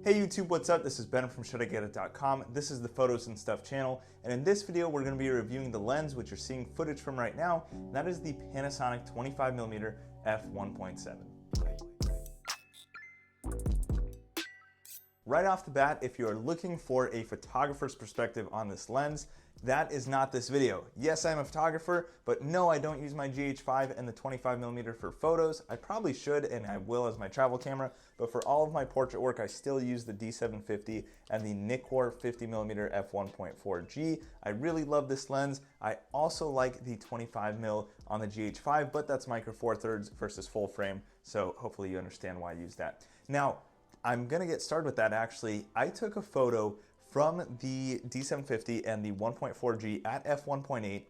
Hey YouTube, what's up? This is Ben from ShouldIGetIt.com. This is the Photos and Stuff channel, and in this video we're going to be reviewing the lens which you're seeing footage from right now, and that is the Panasonic 25mm f1.7. Right off the bat, if you're looking for a photographer's perspective on this lens, that is not this video. Yes, I'm a photographer, but no, I don't use my GH5 and the 25mm for photos. I probably should, and I will as my travel camera, but for all of my portrait work, I still use the D750 and the Nikkor 50mm f1.4G. I really love this lens. I also like the 25mm on the GH5, but that's micro four thirds versus full frame, so hopefully you understand why I use that. Now, I'm gonna get started with that actually. I took a photo from the D750 and the 1.4G at f1.8,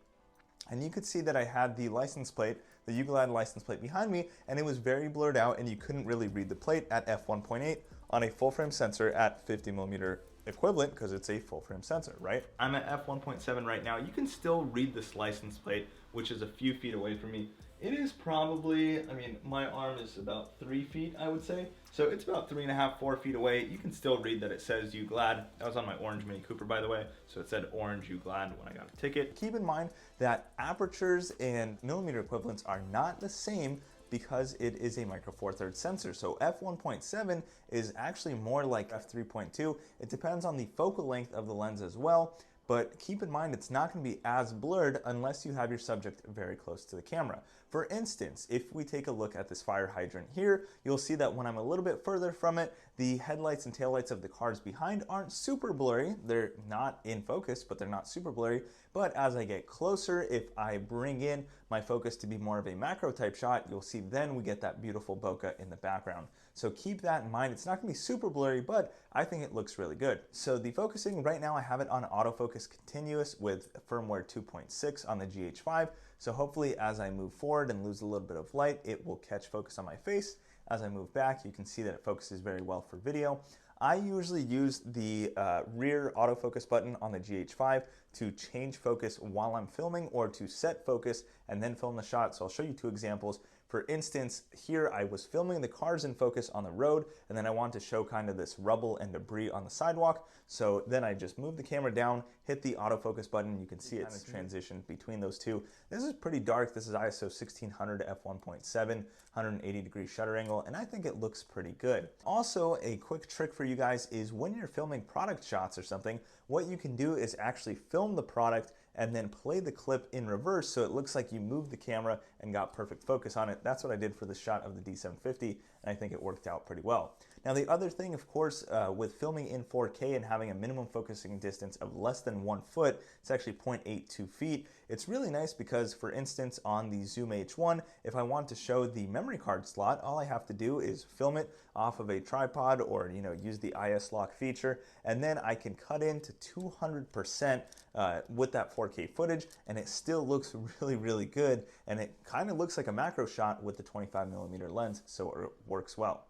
and you could see that I had the license plate, the Uglad license plate behind me, and it was very blurred out and you couldn't really read the plate at f1.8 on a full frame sensor at 50mm equivalent because it's a full frame sensor, right? I'm at f1.7 right now. You can still read this license plate, which is a few feet away from me. It is probably, I mean, my arm is about 3 feet, I would say. So it's about 3.5, 4 feet away. You can still read that it says Uglad. That was on my orange Mini Cooper, by the way. So it said orange Uglad when I got a ticket. Keep in mind that apertures and millimeter equivalents are not the same because it is a micro four thirds sensor. So f1.7 is actually more like f3.2. It depends on the focal length of the lens as well. But keep in mind, it's not going to be as blurred unless you have your subject very close to the camera. For instance, if we take a look at this fire hydrant here, you'll see that when I'm a little bit further from it, the headlights and taillights of the cars behind aren't super blurry. They're not in focus, but they're not super blurry. But as I get closer, if I bring in my focus to be more of a macro type shot, you'll see then we get that beautiful bokeh in the background. So keep that in mind. It's not going to be super blurry, but I think it looks really good. So the focusing right now, I have it on autofocus continuous with firmware 2.6 on the GH5. So hopefully as I move forward and lose a little bit of light, it will catch focus on my face. As I move back, you can see that it focuses very well for video. I usually use the rear autofocus button on the GH5 to change focus while I'm filming or to set focus and then film the shot. So I'll show you two examples. For instance, here I was filming the cars in focus on the road, and then I want to show kind of this rubble and debris on the sidewalk. So then I just move the camera down, hit the autofocus button. You can see it's transitioned between those two. This is pretty dark. This is ISO 1600 f1.7, 180 degree shutter angle, and I think it looks pretty good. Also, a quick trick for you guys is when you're filming product shots or something, what you can do is actually film the product and then play the clip in reverse so it looks like you moved the camera and got perfect focus on it. That's what I did for the shot of the D750, and I think it worked out pretty well. Now the other thing, of course, with filming in 4K and having a minimum focusing distance of less than 1 foot, it's actually 0.82 feet. It's really nice because, for instance, on the Zoom H1, if I want to show the memory card slot, all I have to do is film it off of a tripod or use the IS lock feature, and then I can cut into 200% with that 4K footage, and it still looks really, really good, and it kind of looks like a macro shot with the 25mm lens, so it works well.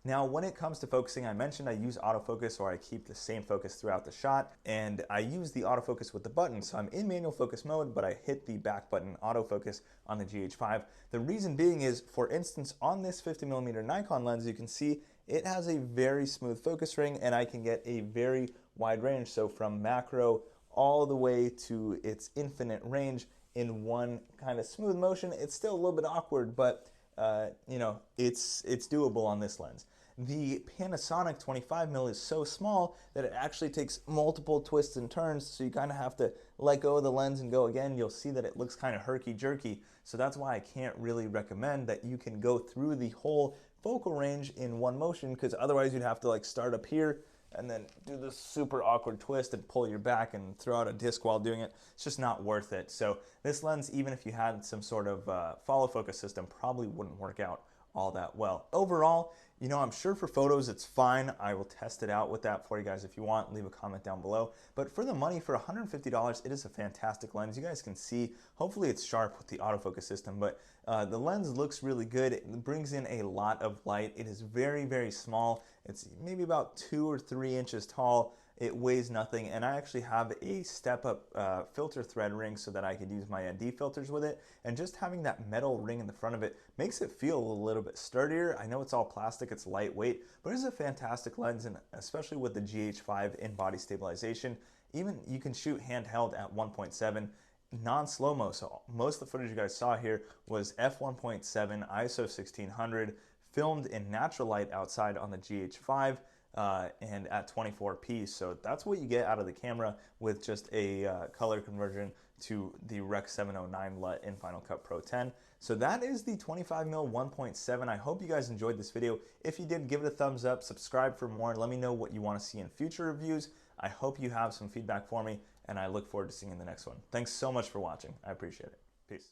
Now, when it comes to focusing, I mentioned I use autofocus, or I keep the same focus throughout the shot, and I use the autofocus with the button. So I'm in manual focus mode, but I hit the back button autofocus on the GH5. The reason being is, for instance, on this 50mm Nikon lens, you can see it has a very smooth focus ring, and I can get a very wide range. So from macro all the way to its infinite range in one kind of smooth motion. It's still a little bit awkward, but it's doable on this lens. The Panasonic 25mm is so small that it actually takes multiple twists and turns, so you kind of have to let go of the lens and go again. You'll see that it looks kind of herky-jerky, so that's why I can't really recommend that you can go through the whole focal range in one motion, because otherwise you'd have to like start up here and then do this super awkward twist and pull your back and throw out a disc while doing it. It's just not worth it. So this lens, even if you had some sort of follow focus system, probably wouldn't work out all that well. Overall, I'm sure for photos it's fine. I will test it out with that for you guys if you want. Leave a comment down below. But for the money, for $150, it is a fantastic lens. You guys can see, hopefully it's sharp with the autofocus system, but the lens looks really good. It brings in a lot of light. It is very, very small. It's maybe about 2 or 3 inches tall. It weighs nothing, and I actually have a step-up filter thread ring so that I could use my ND filters with it, and just having that metal ring in the front of it makes it feel a little bit sturdier. I know it's all plastic like it's lightweight, but it's a fantastic lens, and especially with the GH5 in-body stabilization, even you can shoot handheld at 1.7, non-slow-mo. So most of the footage you guys saw here was f1.7, ISO 1600, filmed in natural light outside on the GH5 and at 24p. So that's what you get out of the camera with just a color conversion to the Rec 709 LUT in Final Cut Pro 10. So that is the 25mm 1.7. I hope you guys enjoyed this video. If you did, give it a thumbs up, subscribe for more, and let me know what you want to see in future reviews. I hope you have some feedback for me, and I look forward to seeing you in the next one. Thanks so much for watching. I appreciate it. Peace.